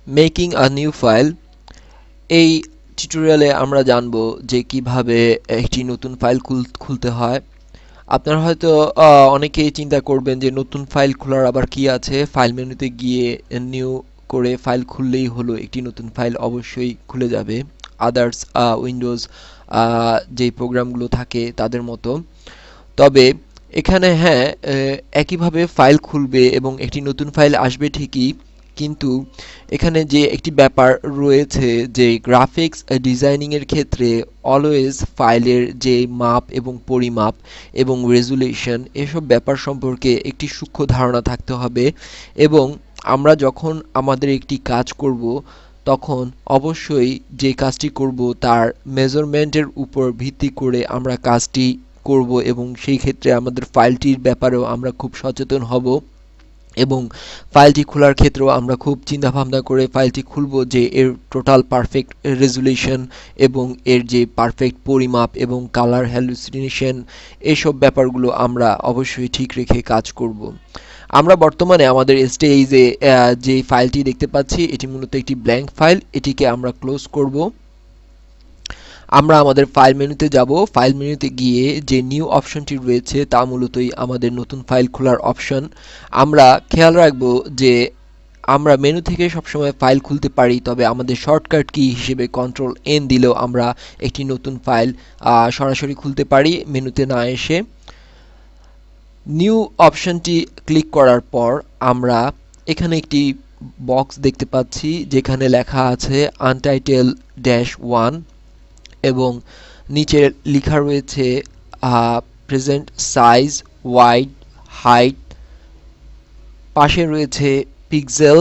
Making a new file. এই টিউটোরিয়ালে আমরা জানব যে কিভাবে একটি নতুন ফাইল খুলতে হয়। আপনারা হয়তো অনেকেই চিন্তা করবেন যে নতুন ফাইল খোলার আবার কি আছে, ফাইল মেনুতে গিয়ে নিউ করে ফাইল খুললেই হলো, একটি নতুন ফাইল অবশ্যই খুলে যাবে আদার্স উইন্ডোজ যেই প্রোগ্রামগুলো থাকে তাদের মতো। তবে এখানে হ্যাঁ, একইভাবে ফাইল খুলবে এবং একটি নতুন ফাইল আসবে ঠিকই, কিন্তু এখানে যে একটি ব্যাপার রয়েছে যে গ্রাফিক্স ডিজাইনিং এর ক্ষেত্রে অলওয়েজ ফাইলের যে মাপ এবং পরিমাপ এবং রেজুলেশন এসব ব্যাপার সম্পর্কে একটি সূক্ষ্ম ধারণা থাকতে হবে। এবং আমরা যখন আমাদের একটি কাজ করব তখন অবশ্যই যে কাজটি করব তার মেজারমেন্টের উপর ভিত্তি করে আমরা কাজটি করব এবং সেই ক্ষেত্রে আমাদের ফাইলটির ব্যাপারেও আমরা খুব সচেতন হব এবং ফাইলটি খোলার ক্ষেত্রেও আমরা খুব চিন্তা ভাবনা করে ফাইলটি খুলব যে এর টোটাল পারফেক্ট রেজুলেশন এবং এর যে পারফেক্ট পরিমাপ এবং কালার হ্যালুসিনেশন এইসব ব্যাপারগুলো আমরা অবশ্যই ঠিক রেখে কাজ করব। আমরা বর্তমানে আমাদের স্টেজে যে ফাইলটি দেখতে পাচ্ছি এটি মূলত একটি ব্ল্যাঙ্ক ফাইল, এটিকে আমরা ক্লোজ করব। আমরা আমাদের ফাইল মেনুতে যাব, ফাইল মেনুতে গিয়ে যে নিউ অপশনটি রয়েছে তা মূলতই আমাদের নতুন ফাইল খোলার অপশন। আমরা খেয়াল রাখব যে আমরা মেনু থেকে সবসময় ফাইল খুলতে পারি, তবে আমাদের শর্টকাট কি হিসেবে কন্ট্রোল এন দিলেও আমরা একটি নতুন ফাইল সরাসরি খুলতে পারি মেনুতে না এসে। নিউ অপশনটি ক্লিক করার পর আমরা এখানে একটি বক্স দেখতে পাচ্ছি যেখানে লেখা আছে আনটাইটেল -1 এবং নিচে লেখা রয়েছে প্রেজেন্ট সাইজ, ওয়াইড, হাইট, পাশে রয়েছে পিক্সেল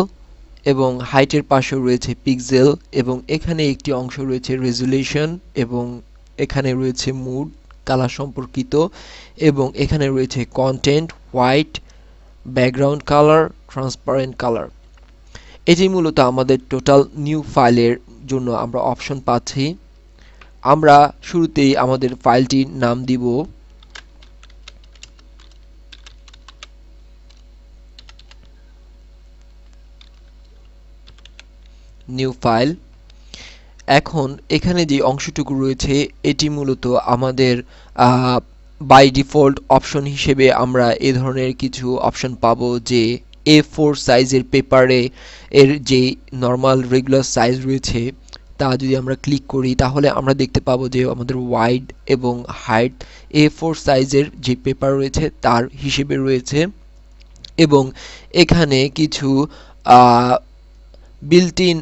এবং হাইটের পাশেও রয়েছে পিক্সেল এবং এখানে একটি অংশ রয়েছে রেজুলেশন এবং এখানে রয়েছে মুড কালার সম্পর্কিত এবং এখানে রয়েছে content, white, background colour, transparent colour. এটি মূলত আমাদের টোটাল নিউ ফাইলের জন্য আমরা অপশন পাচ্ছি। আমরা শুরুতেই আমাদের ফাইলটির নাম দিব নিউ ফাইল। এখন এখানে যে অংশটুকু রয়েছে এটি মূলত আমাদের বাই ডিফল্ট অপশন হিসেবে আমরা এ ধরনের কিছু অপশন পাবো যে A4 সাইজের পেপারে এর যে নর্মাল রেগুলার সাইজ রয়েছে তা যদি আমরা ক্লিক করি তাহলে আমরা দেখতে পাবো যে আমাদের ওয়াইড এবং হাইট A4 সাইজের যে পেপার রয়েছে তার হিসেবে রয়েছে এবং এখানে কিছু বিল্ট ইন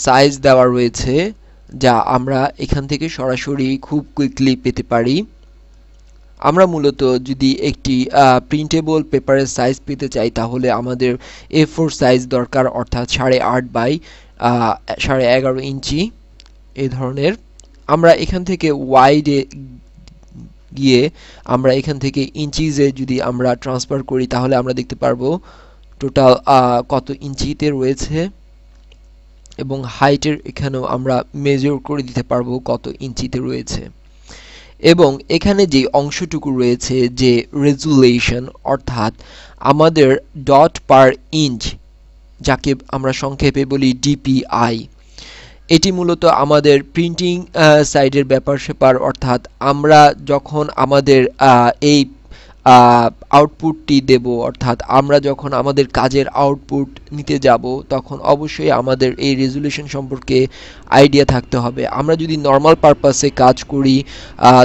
সাইজ দেওয়া রয়েছে যা আমরা এখান থেকে সরাসরি খুব কুইকলি পেতে পারি। আমরা মূলত যদি একটি প্রিন্টেবল পেপারের সাইজ পেতে চাই তাহলে আমাদের A4 সাইজ দরকার, অর্থাৎ 8.5 বাই 11.5 ইঞ্চি এই ধরনের। আমরা এখান থেকে ওয়াইডে গিয়ে আমরা এখান থেকে ইঞ্চিজে যদি আমরা ট্রান্সফার করি তাহলে আমরা দেখতে পারবো টোটাল কত ইঞ্চিতে রয়েছে এবং হাইটের এখানেও আমরা মেজার করে দিতে পারবো কত ইঞ্চিতে রয়েছে। এবং এখানে যে অংশটুকু রয়েছে যে রেজুলেশন অর্থাৎ আমাদের ডট পার ইঞ্চ যাকে আমরা সংক্ষেপে বলি ডিপিআই, এটি মূলত আমাদের প্রিন্টিং সাইডের ব্যাপার স্যাপার, অর্থাৎ আমরা যখন আমাদের এই আউটপুটটি দেব, অর্থাৎ আমরা যখন আমাদের কাজের আউটপুট নিতে যাব তখন অবশ্যই আমাদের এই রেজুলেশন সম্পর্কে আইডিয়া থাকতে হবে। আমরা যদি নর্মাল পারপাসে কাজ করি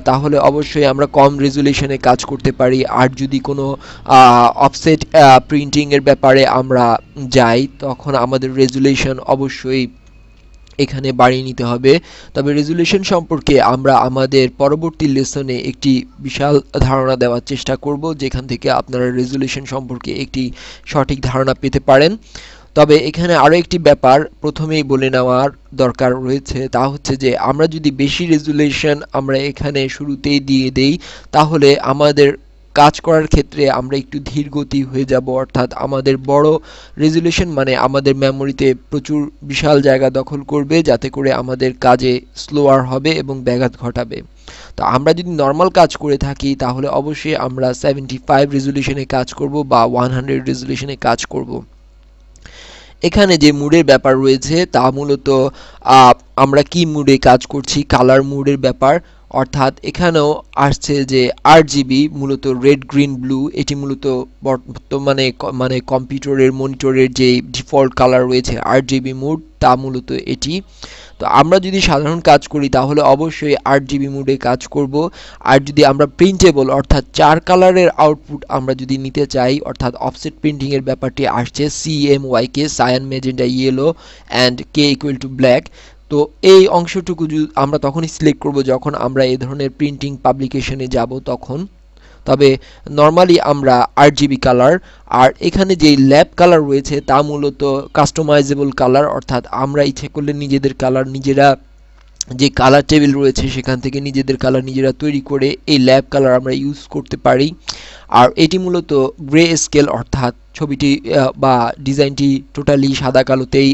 তাহলে অবশ্যই আমরা কম রেজুলেশনে কাজ করতে পারি, আর যদি কোনো অফসেট প্রিন্টিংয়ের ব্যাপারে আমরা যাই তখন আমাদের রেজুলেশন অবশ্যই এখানে বাড়িয়ে নিতে হবে। তবে রেজুলেশন সম্পর্কে আমরা আমাদের পরবর্তী লেসনে একটি বিশাল ধারণা দেওয়ার চেষ্টা করব যেখান থেকে আপনারা রেজুলেশন সম্পর্কে একটি সঠিক ধারণা পেতে পারেন। তবে এখানে আরও একটি ব্যাপার প্রথমেই বলে নেওয়ার দরকার রয়েছে, তা হচ্ছে যে আমরা যদি বেশি রেজুলেশন আমরা এখানে শুরুতেই দিয়ে দেই তাহলে আমাদের কাজ করার ক্ষেত্রে আমরা একটু ধীর গতি হয়ে যাব, অর্থাৎ আমাদের বড় রেজুলেশন মানে আমাদের মেমোরিতে প্রচুর বিশাল জায়গা দখল করবে যাতে করে আমাদের কাজে স্লোয়ার হবে এবং ব্যাঘাত ঘটাবে। তো আমরা যদি নর্মাল কাজ করে থাকি তাহলে অবশ্যই আমরা 75 রেজুলেশনে কাজ করব বা 100 রেজুলেশনে কাজ করব। এখানে যে মুডের ব্যাপার রয়েছে তা মূলত আহ, আমরা কি মুডে কাজ করছি, কালার মুডের ব্যাপার। অর্থাৎ এখানেও আসছে যে RGB, মূলত রেড গ্রিন ব্লু, এটি মূলত বর্তমানে মানে কম্পিউটারের মনিটরের যে ডিফল্ট কালার রয়েছে RGB মুড, তা মূলত এটি। তো আমরা যদি সাধারণ কাজ করি তাহলে অবশ্যই 8GB মোডে কাজ করব। আর যদি আমরা প্রিন্টেবল অর্থাৎ 4 কালারের আউটপুট আমরা যদি নিতে চাই, অর্থাৎ অফসেট প্রিন্টিং এর ব্যাপারটি আসছে CMYK, cyan, magenta, yellow and K=ব্ল্যাক। তো এই অংশটুকু আমরা তখনই সিলেক্ট করব যখন আমরা এই ধরনের প্রিন্টিং পাবলিকেশনে যাব তখন। তবে নরমালি আমরা RGB কালার, আর এখানে যে ল্যাব কালার রয়েছে তা মূলত কাস্টমাইজেবল কালার, অর্থাৎ আমরা ইচ্ছে করলে নিজেদের কালার নিজেরা, যে কালার টেবিল রয়েছে সেখান থেকে নিজেদের কালার নিজেরা তৈরি করে এই ল্যাব কালার আমরা ইউজ করতে পারি। আর এটি মূলত গ্রে স্কেল, অর্থাৎ ছবিটি বা ডিজাইনটি টোটালি সাদা কালোতেই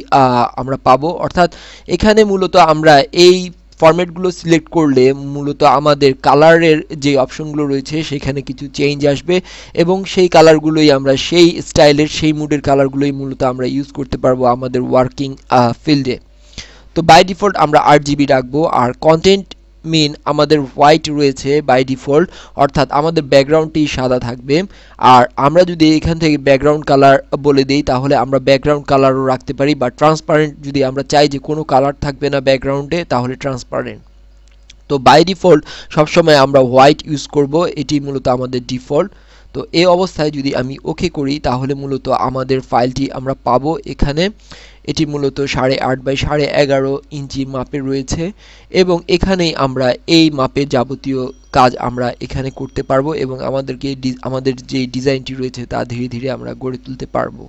আমরা পাবো। অর্থাৎ এখানে মূলত আমরা এই ফরম্যাটগুলো সিলেক্ট করলে মূলত আমাদের কালারের যে অপশনগুলো রয়েছে সেখানে কিছু চেঞ্জ আসবে, এবং সেই কালারগুলোই আমরা সেই স্টাইলের সেই মুডের কালারগুলোই মূলত আমরা ইউজ করতে পারবো আমাদের ওয়ার্কিং ফিল্ডে। তো বাই ডিফল্ট আমরা 8GB রাখবো। আর কন্টেন্ট মিন আমাদের হোয়াইট রয়েছে বাই ডিফল্ট, অর্থাৎ আমাদের ব্যাকগ্রাউন্ডটি সাদা থাকবে। আর আমরা যদি এখান থেকে ব্যাকগ্রাউন্ড কালার বলে দিই তাহলে আমরা ব্যাকগ্রাউন্ড কালারও রাখতে পারি, বা ট্রান্সপারেন্ট যদি আমরা চাই যে কোনো কালার থাকবে না ব্যাকগ্রাউন্ডে তাহলে ট্রান্সপারেন্ট। তো বাই ডিফল্ট সবসময় আমরা হোয়াইট ইউজ করব, এটি মূলত আমাদের ডিফল্ট। তো এই অবস্থায় যদি আমি ওকে করি তাহলে মূলত আমাদের ফাইলটি আমরা পাবো এখানে। এটি মূলত 8.5 বাই 11.5 ইঞ্চি মাপে রয়েছে, এবং এখানেই আমরা এই মাপের যাবতীয় কাজ আমরা এখানে করতে পারবো, এবং আমাদের যে ডিজাইনটি রয়েছে তা ধীরে ধীরে আমরা গড়ে তুলতে পারবো।